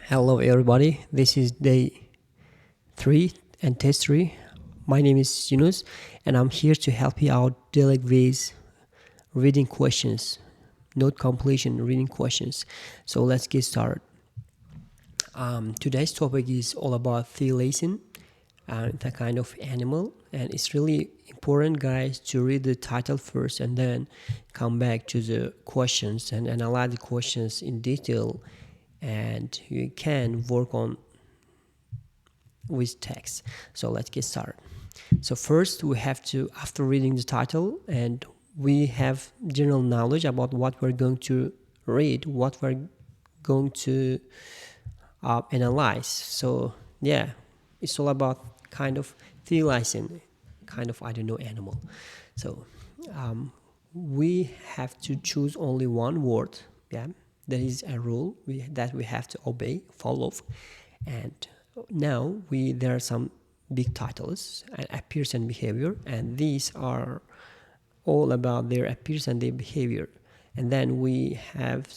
Hello, everybody. This is day 3 and test 3. My name is Yunus, and I'm here to help you out daily with reading questions, note completion reading questions. So let's get started. Today's topic is all about thylacine, the kind of animal, and it's really important, guys, to read the title first and then come back to the questions and analyze the questions in detail, and you can work on with text. So let's get started. So first we have to, after reading the title, and we have general knowledge about what we're going to read, what we're going to analyze. So yeah, it's all about kind of thylacine, kind of, I don't know, animal. So we have to choose only one word. Yeah, there is a rule that we have to obey, follow. And now there are some big titles and appearance and behavior, and these are all about their appearance and their behavior. And then we have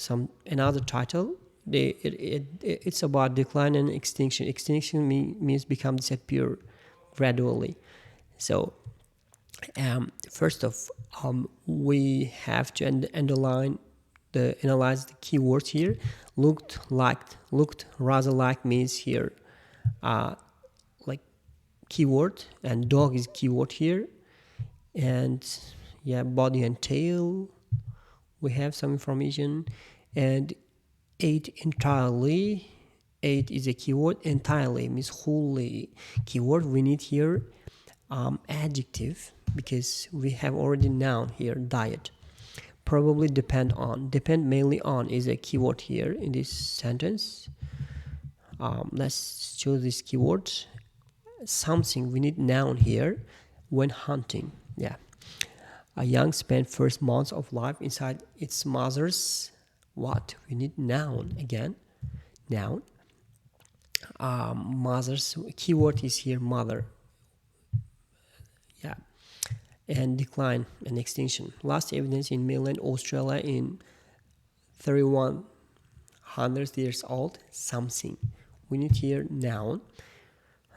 another title. It's about decline and extinction. Extinction means become disappear gradually. So first of we have to analyze the keywords here. Looked rather like means here like keyword, and dog is keyword here. And yeah, body and tail, we have some information. And ate entirely, ate is a keyword. Entirely means wholly. Keyword we need here adjective, because we have already noun here, diet. Probably depend mainly on is a keyword here in this sentence. Let's choose this keyword. Something, we need noun here. When hunting, yeah. A young spent first months of life inside its mother's what? We need noun again. Noun. Mother's keyword is here, mother. Yeah. And decline and extinction. Last evidence in mainland Australia in 3100 years old. Something. We need here noun.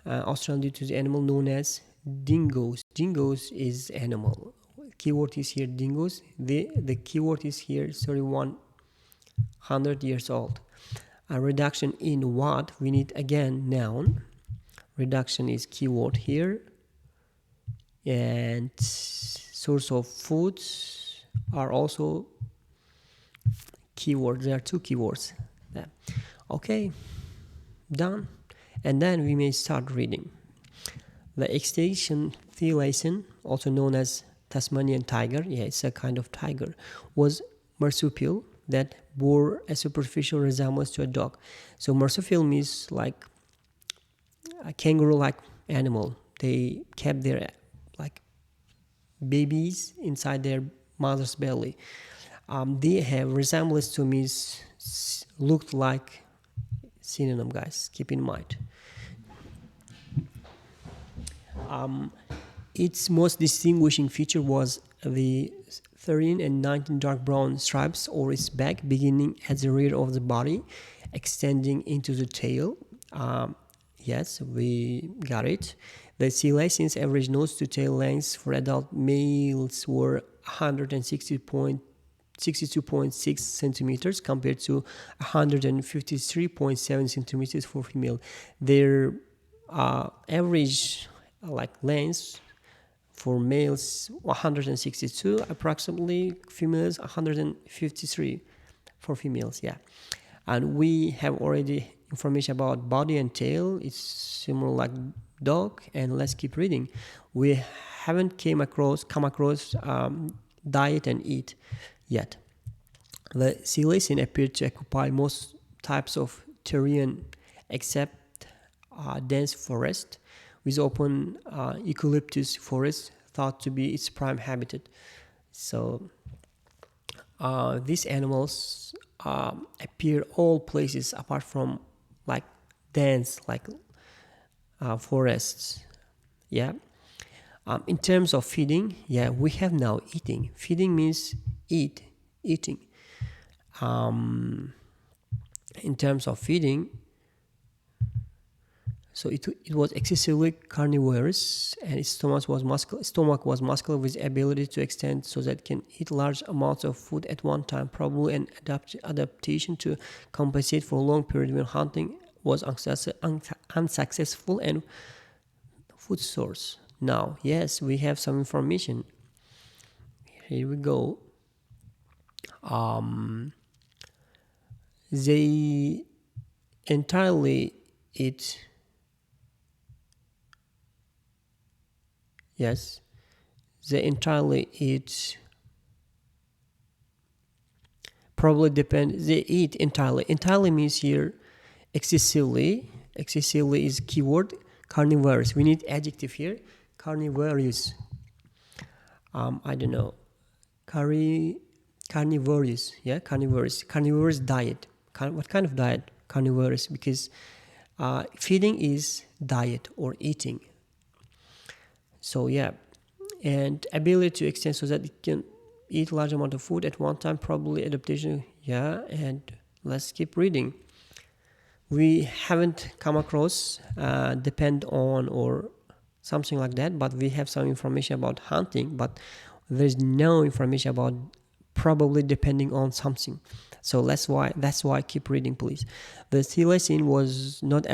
Australian due to the animal known as dingoes. Dingoes is animal. Keyword is here dingoes. The keyword is here 3100 years old. A reduction in what? We need again noun. Reduction is keyword here. And source of foods are also keywords. There are two keywords. Yeah. Okay, done. And then we may start reading. The extinction thylacine, also known as Tasmanian tiger, yeah, it's a kind of tiger, was marsupial that bore a superficial resemblance to a dog. So marsupial means like a kangaroo-like animal. They kept their like babies inside their mother's belly. They have resemblance to means looked like. Synonym, guys, keep in mind. Its most distinguishing feature was the 13 and 19 dark brown stripes over its back, beginning at the rear of the body, extending into the tail. Yes, we got it. The thylacines average nose to tail lengths for adult males were 162.6 centimeters compared to 153.7 centimeters for female. Their average length for males 162 approximately, females 153 for females. Yeah. And we have already information about body and tail. It's similar like dog. And let's keep reading. We haven't come across diet and eat yet. The thylacine appeared to occupy most types of terrain except dense forest, with open eucalyptus forest thought to be its prime habitat. So these animals appear all places apart from like dense forests. Yeah. In terms of feeding, yeah, we have now eating. Feeding means eating. In terms of feeding, So it was excessively carnivorous, and its stomach was muscular with ability to extend so that it can eat large amounts of food at one time, probably an adaptation to compensate for a long period when hunting was unsuccessful and food source. Now, yes, we have some information. Here we go. They entirely eat. Yes, they entirely eat. Probably depend. They eat entirely. Entirely means here excessively. Excessively is keyword. Carnivorous. We need adjective here. Carnivorous. I don't know. Carnivorous. Yeah, carnivorous. Carnivorous diet. What kind of diet? Carnivorous, because feeding is diet or eating. So yeah, and ability to extend so that it can eat large amount of food at one time, probably adaptation. Yeah, and let's keep reading. We haven't come across depend on or something like that, but we have some information about hunting, but there's no information about probably depending on something. So that's why keep reading, please. The thylacine was not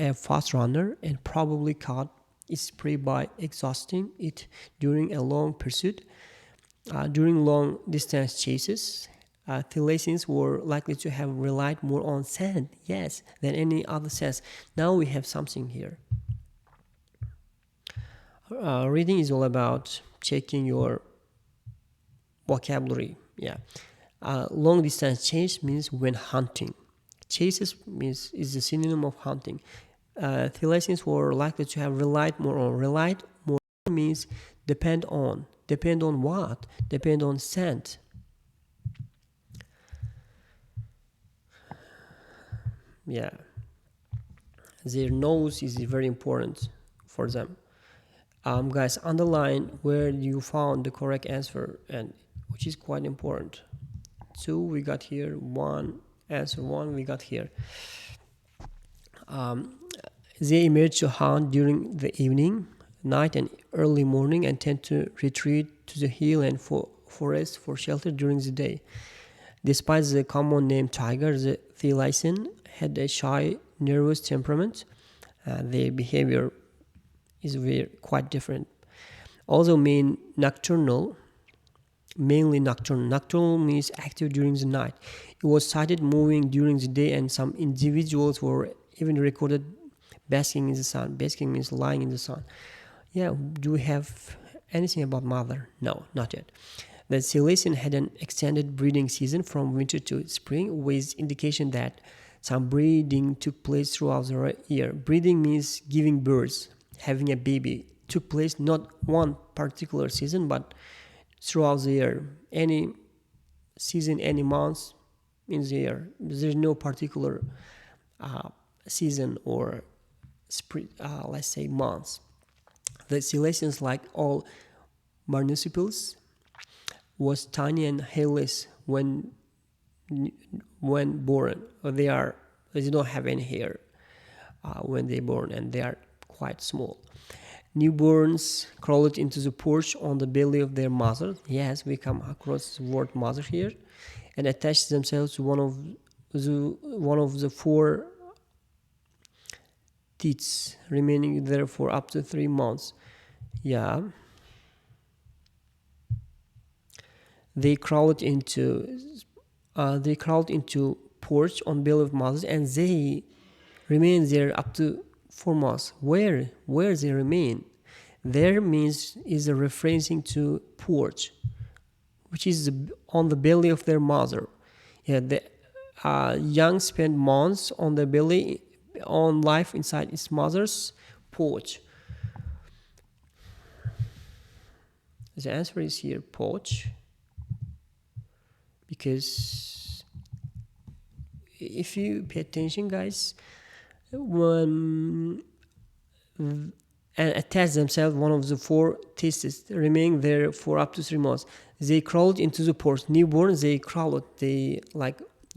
a fast runner and probably caught its prey by exhausting it during a long pursuit. During long distance chases, thylacines were likely to have relied more on scent, yes, than any other sense. Now we have something here. Reading is all about checking your vocabulary. Yeah. Long distance chase means when hunting. Chases is the synonym of hunting. Thylacines were likely to have relied more on. Relied more means depend on. Depend on what? Depend on scent. Yeah. Their nose is very important for them. Guys, underline where you found the correct answer, and which is quite important. 2 we got here, 1 answer 1 we got here. They emerge to hunt during the evening, night, and early morning, and tend to retreat to the hill and forest for shelter during the day. Despite the common name tiger, the thylacine had a shy, nervous temperament. Their behavior is quite different. Also, mainly nocturnal. Nocturnal means active during the night. It was sighted moving during the day, and some individuals were even recorded basking in the sun. Basking means lying in the sun. Yeah, do we have anything about mother? No, not yet. The thylacine had an extended breeding season from winter to spring, with indication that some breeding took place throughout the year. Breeding means giving birth, having a baby. Took place not one particular season, but throughout the year. Any season, any month in the year. There's no particular season or let's say months. The thylacines, like all marsupials, was tiny and hairless when born. They don't have any hair when they're born, and they are quite small. Newborns crawled into the porch on the belly of their mother. Yes, we come across the word mother here, and attached themselves to one of the 4 teats, remaining there for up to 3 months. Yeah. They crawled into porch on belly of mothers, and they remain there up to 4 months. Where they remain? There means is a referencing to porch, which is on the belly of their mother. Yeah, the young spend months on the belly, on life inside its mother's porch. The answer is here, porch, because if you pay attention, guys, when and attach themselves one of the 4 testes, remaining there for up to 3 months. They crawled into the porch. Newborn, they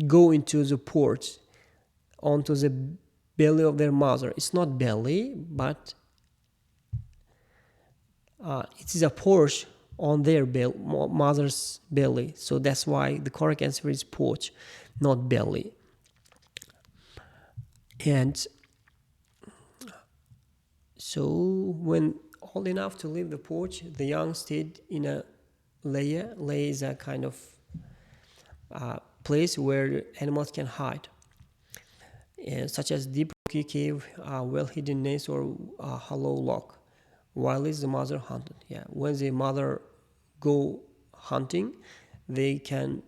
go into the porch, onto the belly of their mother. It's not belly, but it is a porch on their mother's belly. So that's why the correct answer is porch, not belly. And so when old enough to leave the porch, the young stayed in a lair. Lair is a kind of place where animals can hide, such as deep rocky cave, well-hidden nest, or a hollow log. While the mother hunted. Yeah, when the mother go hunting, they can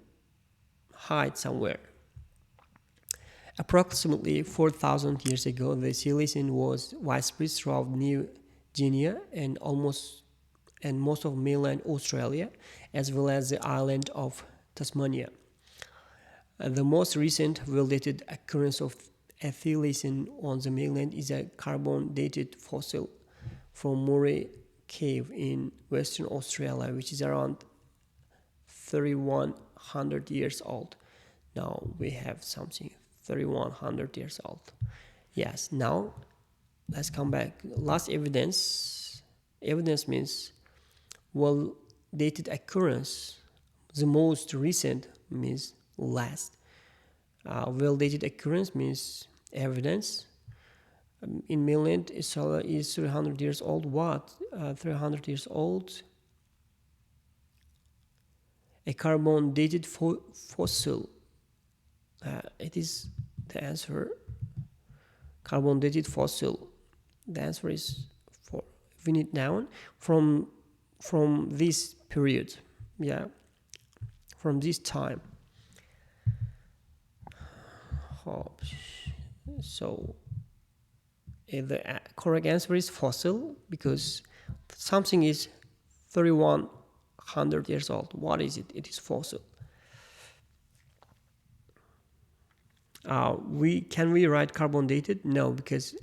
hide somewhere. Approximately 4,000 years ago, the Silesian was widespread throughout New Guinea and most of mainland Australia, as well as the island of Tasmania. The most recent well-dated occurrence of a Thylacine on the mainland is a carbon-dated fossil from Murray Cave in Western Australia, which is around 3,100 years old. Now we have something 3,100 years old. Yes, now let's come back. Last evidence. Evidence means well dated occurrence. The most recent means last. Well dated occurrence means evidence. In mainland Australia is 300 years old. What? 300 years old. A carbon dated fossil. It is the answer. Carbon dated fossil. The answer is for finite noun from this period. Yeah, from this time. So the correct answer is fossil because something is 3,100 years old. What is it? It is fossil. Can we write carbon dated? No, because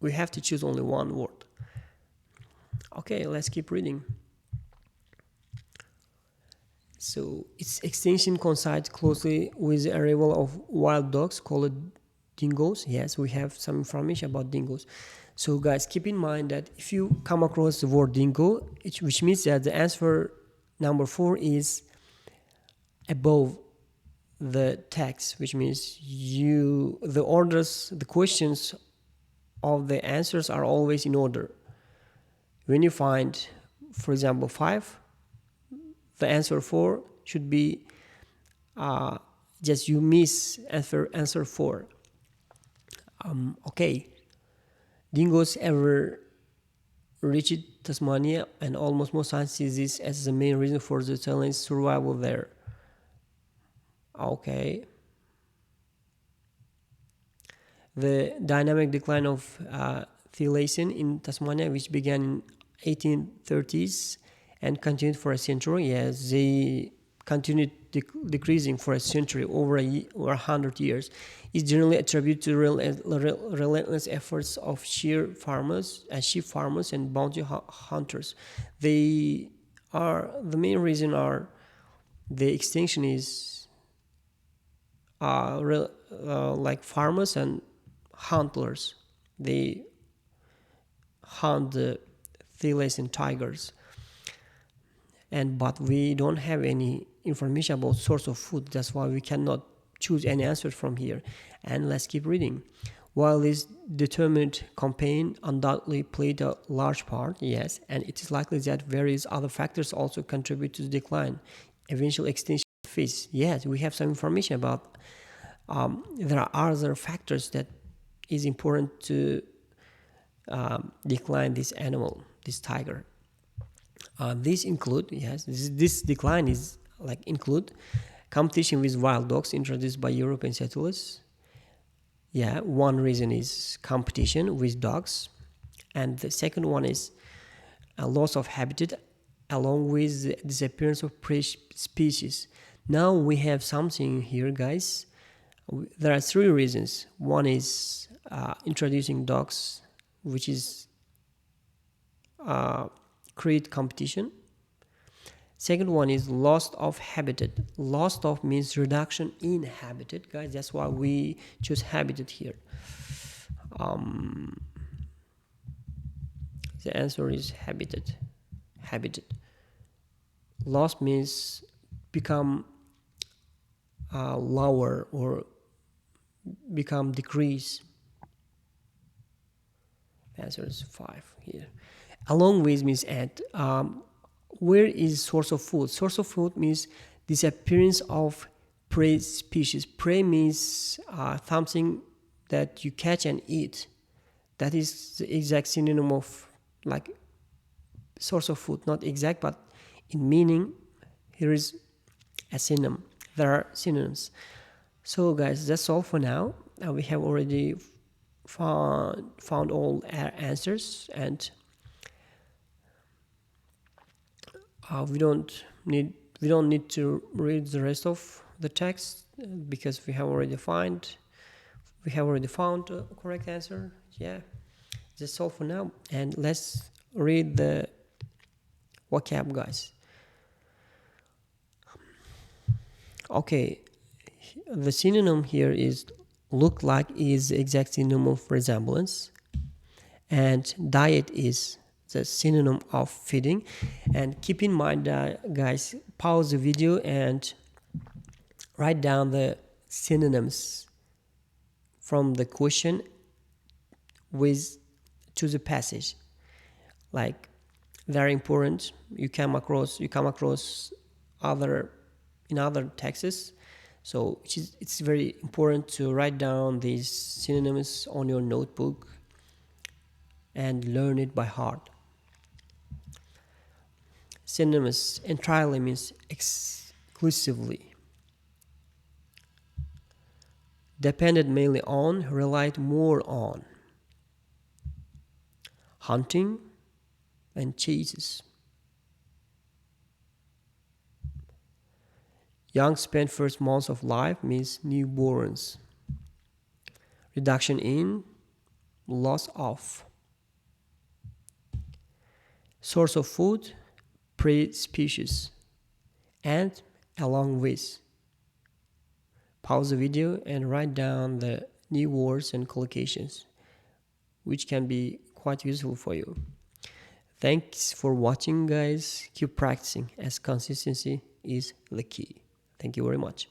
we have to choose only one word. Okay, let's keep reading. So its extinction coincides closely with the arrival of wild dogs called dingoes. Yes, we have some information about dingoes. So guys, keep in mind that if you come across the word dingo, which means that the answer number 4 is above the text, which means the questions of the answers are always in order. When you find, for example, 5, the answer 4 should be just you miss answer 4. Okay. Dingoes ever reached Tasmania, and almost most scientists see this as the main reason for the challenge survival there. Okay. The dynamic decline of Thylacine in Tasmania, which began in 1830s and continued for a century. Yes, they continued decreasing for a century, over 100 years, is generally attributed to relentless efforts of sheep farmers and bounty hunters. The main reason are the extinction is like farmers and hunters. They hunt the Thylacine tigers, but we don't have any information about source of food. That's why we cannot choose any answer from here. And let's keep reading. While this determined campaign undoubtedly played a large part, yes, and it is likely that various other factors also contribute to the decline, eventual extinction phase. Yes, we have some information about there are other factors that is important to decline this animal, this tiger. These include, this decline is include competition with wild dogs introduced by European settlers. Yeah, one reason is competition with dogs, and the second one is a loss of habitat along with the disappearance of prey species. Now we have something here, guys. There are 3 reasons. One is introducing dogs, which is create competition. Second one is loss of habitat. Loss of means reduction in habitat, guys. That's why we choose habitat here. The answer is habitat. Habitat. Loss means become lower or become decrease. Answer is 5 here. Along with means at. Where is source of food? Source of food means disappearance of prey species. Prey means something that you catch and eat. That is the exact synonym of like source of food. Not exact, but in meaning, here is a synonym. There are synonyms. So guys, that's all for now. We have already found all our answers, and we don't need to read the rest of the text because we have already found a correct answer. Yeah, that's all for now, and let's read the vocab, guys. Okay, the synonym here is look like is the exact synonym of resemblance, and diet is the synonym of feeding. And keep in mind that, guys, pause the video and write down the synonyms from the question to the passage. Like, very important. You come across other texts, so it's very important to write down these synonyms on your notebook and learn it by heart. Synonyms entirely means exclusively. Depended mainly on, relied more on. Hunting and chases. Young spent first months of life means newborns. Reduction in, loss of. Source of food, prey species. And along with. Pause the video and write down the new words and collocations, which can be quite useful for you. Thanks for watching, guys. Keep practicing, as consistency is the key. Thank you very much.